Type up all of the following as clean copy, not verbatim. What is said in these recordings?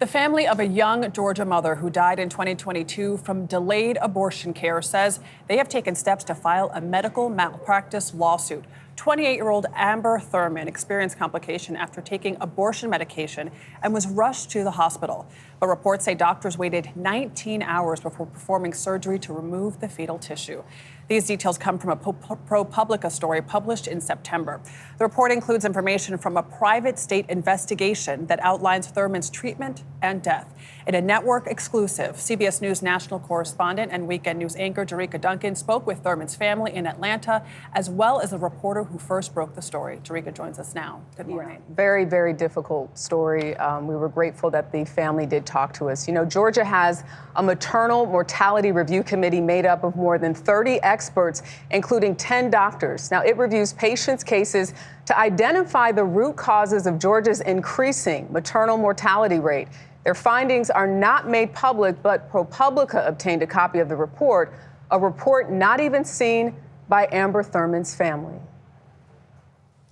The family of a young Georgia mother who died in 2022 from delayed abortion care says they have taken steps to file a medical malpractice lawsuit. 28-year-old Amber Thurman experienced complication after taking abortion medication and was rushed to the hospital. But reports say doctors waited 19 hours before performing surgery to remove the fetal tissue. These details come from a ProPublica story published in September. The report includes information from a private state investigation that outlines Thurman's treatment and death. In a network exclusive, CBS News national correspondent and weekend news anchor Jericka Duncan spoke with Thurman's family in Atlanta, as well as the reporter who first broke the story. Jericka joins us now. Good morning. Yeah, very, very difficult story. We were grateful that the family did talk to us. You know, Georgia has a maternal mortality review committee made up of more than 30 experts, including 10 doctors. Now, it reviews patients' cases to identify the root causes of Georgia's increasing maternal mortality rate. Their findings are not made public, but ProPublica obtained a copy of the report, a report not even seen by Amber Thurman's family.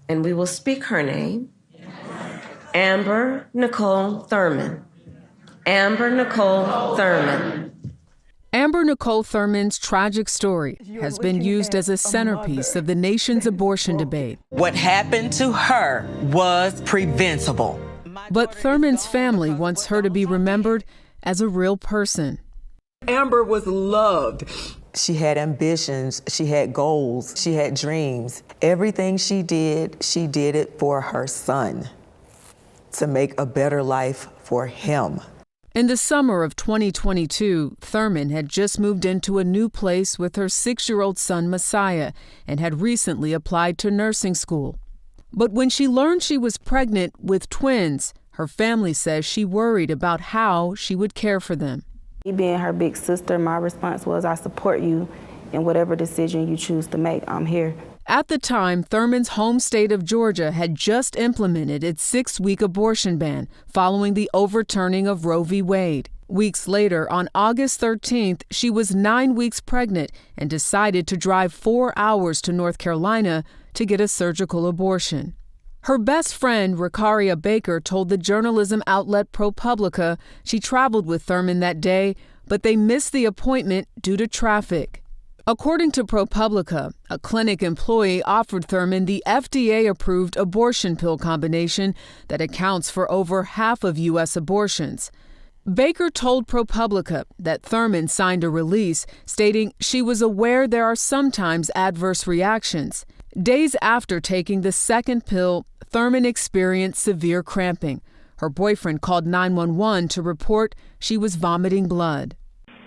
And we will speak her name. Amber Nicole Thurman. Amber Nicole Thurman. Amber Nicole Thurman's tragic story has been used as a centerpiece of the nation's abortion debate. What happened to her was preventable. But Thurman's family wants her to be remembered as a real person. Amber was loved. She had ambitions, she had goals, she had dreams. Everything she did it for her son, to make a better life for him. In the summer of 2022, Thurman had just moved into a new place with her 6-year-old son, Messiah, and had recently applied to nursing school. But when she learned she was pregnant with twins, her family says she worried about how she would care for them. Me being her big sister, my response was, I support you in whatever decision you choose to make. I'm here. At the time, Thurman's home state of Georgia had just implemented its 6-week abortion ban following the overturning of Roe v. Wade. Weeks later, on August 13th, she was 9 weeks pregnant and decided to drive 4 hours to North Carolina to get a surgical abortion. Her best friend, Rikaria Baker, told the journalism outlet ProPublica she traveled with Thurman that day, but they missed the appointment due to traffic. According to ProPublica, a clinic employee offered Thurman the FDA-approved abortion pill combination that accounts for over half of U.S. abortions. Baker told ProPublica that Thurman signed a release stating she was aware there are sometimes adverse reactions. Days after taking the second pill, Thurman experienced severe cramping. Her boyfriend called 911 to report she was vomiting blood.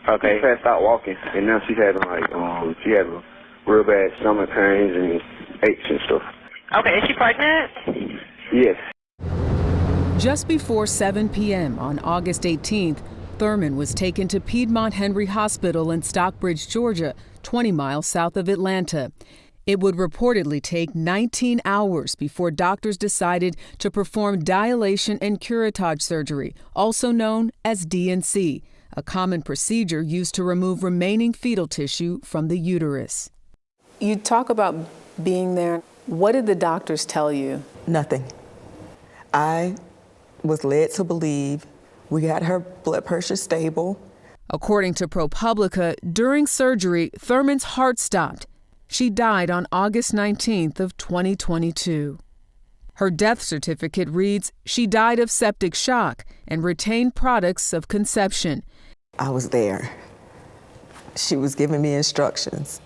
Okay, she had stopped walking, and now she's having she had real bad stomach pains and aches and stuff. Okay, is she pregnant? Yes. Just before 7 p.m. on August 18th, Thurman was taken to Piedmont Henry Hospital in Stockbridge, Georgia, 20 miles south of Atlanta. It would reportedly take 19 hours before doctors decided to perform dilation and curettage surgery, also known as D&C, a common procedure used to remove remaining fetal tissue from the uterus. You talk about being there. What did the doctors tell you? Nothing. I was led to believe we got her blood pressure stable. According to ProPublica, during surgery, Thurman's heart stopped. She died on August 19th of 2022. Her death certificate reads she died of septic shock and retained products of conception. I was there. She was giving me instructions.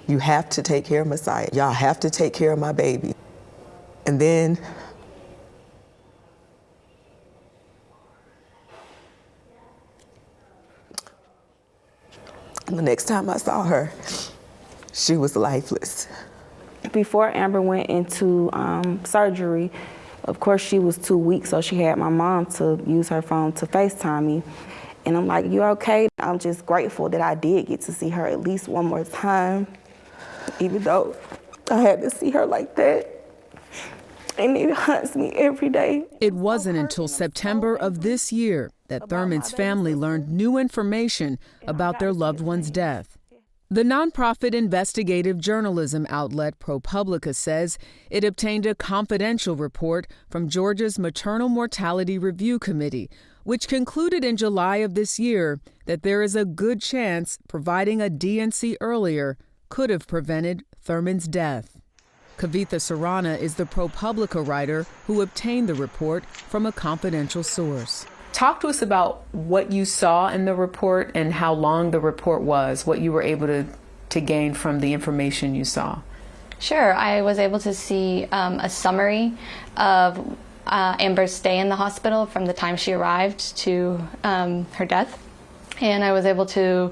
You have to take care of Messiah. Y'all have to take care of my baby. And then the next time I saw her, she was lifeless. Before Amber went into surgery, of course she was 2 weeks, so she had my mom to use her phone to FaceTime me. And I'm like, you okay? I'm just grateful that I did get to see her at least one more time, even though I had to see her like that. And it haunts me every day. It wasn't until September of this year that Thurman's family learned new information about their loved one's death. The nonprofit investigative journalism outlet ProPublica says it obtained a confidential report from Georgia's Maternal Mortality Review Committee, which concluded in July of this year that there is a good chance providing a D&C earlier could have prevented Thurman's death. Kavitha Sarana is the ProPublica writer who obtained the report from a confidential source. Talk to us about what you saw in the report and how long the report was, what you were able to gain from the information you saw. Sure. I was able to see a summary of Amber's stay in the hospital from the time she arrived to her death. And I was able to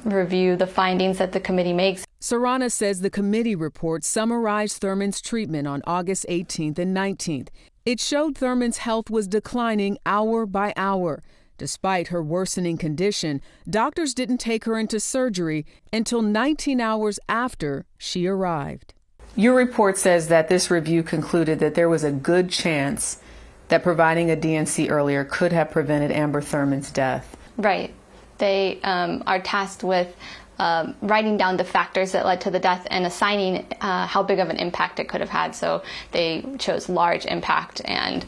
review the findings that the committee makes. Sarana says the committee report summarized Thurman's treatment on August 18th and 19th. It showed Thurman's health was declining hour by hour. Despite her worsening condition, doctors didn't take her into surgery until 19 hours after she arrived. Your report says that this review concluded that there was a good chance that providing a D&C earlier could have prevented Amber Thurman's death. Right. They are tasked with writing down the factors that led to the death and assigning how big of an impact it could have had. So they chose large impact, and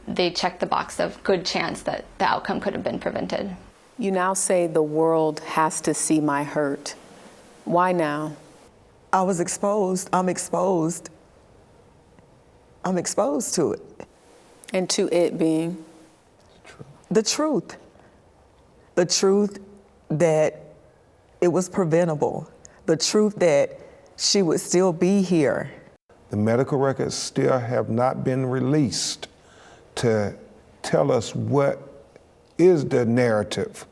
they checked the box of good chance that the outcome could have been prevented. You now say the world has to see my hurt. Why now? I was exposed. I'm exposed. I'm exposed to it. And to it being? The truth. The truth that it was preventable. The truth that she would still be here. The medical records still have not been released to tell us what is the narrative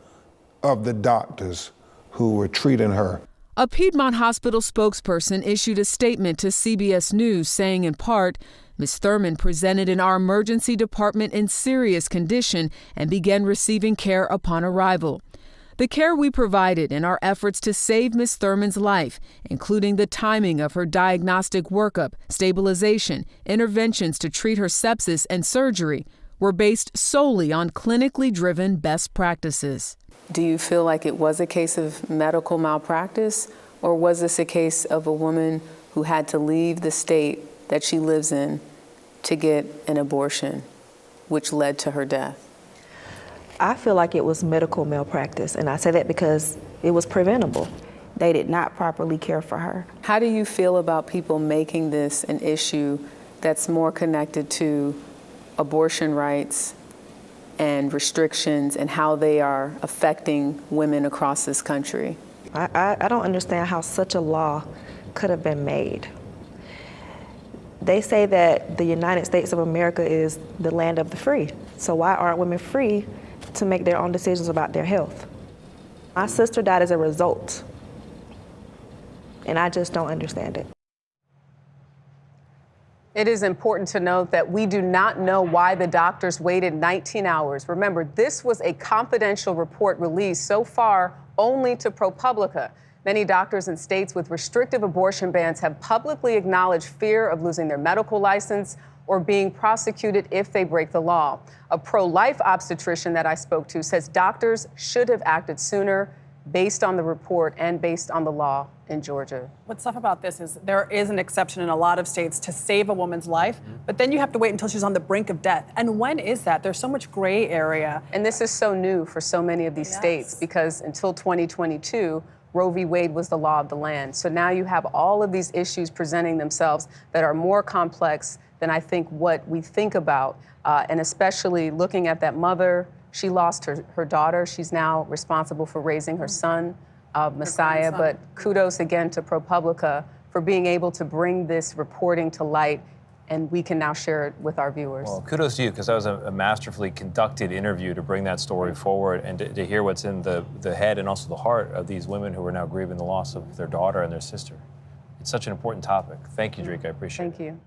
of the doctors who were treating her. A Piedmont Hospital spokesperson issued a statement to CBS News saying in part, Ms. Thurman presented in our emergency department in serious condition and began receiving care upon arrival. The care we provided in our efforts to save Ms. Thurman's life, including the timing of her diagnostic workup, stabilization, interventions to treat her sepsis, and surgery, were based solely on clinically driven best practices. Do you feel like it was a case of medical malpractice, or was this a case of a woman who had to leave the state that she lives in to get an abortion, which led to her death? I feel like it was medical malpractice, and I say that because it was preventable. They did not properly care for her. How do you feel about people making this an issue that's more connected to abortion rights and restrictions and how they are affecting women across this country? I don't understand how such a law could have been made. They say that the United States of America is the land of the free. So why aren't women free to make their own decisions about their health? My sister died as a result, and I just don't understand it. It is important to note that we do not know why the doctors waited 19 hours. Remember, this was a confidential report released so far only to ProPublica. Many doctors in states with restrictive abortion bans have publicly acknowledged fear of losing their medical license or being prosecuted if they break the law. A pro-life obstetrician that I spoke to says doctors should have acted sooner based on the report and based on the law in Georgia. What's tough about this is there is an exception in a lot of states to save a woman's life, but then you have to wait until she's on the brink of death. And when is that? There's so much gray area. And this is so new for so many of these states because until 2022, Roe v. Wade was the law of the land. So now you have all of these issues presenting themselves that are more complex than I think what we think about, and especially looking at that mother. She lost her daughter. She's now responsible for raising her son, Messiah. But kudos again to ProPublica for being able to bring this reporting to light, and we can now share it with our viewers. Well, kudos to you, because that was a masterfully conducted interview to bring that story forward and to hear what's in the head and also the heart of these women who are now grieving the loss of their daughter and their sister. It's such an important topic. Thank you, Jericka. I appreciate it. Thank you.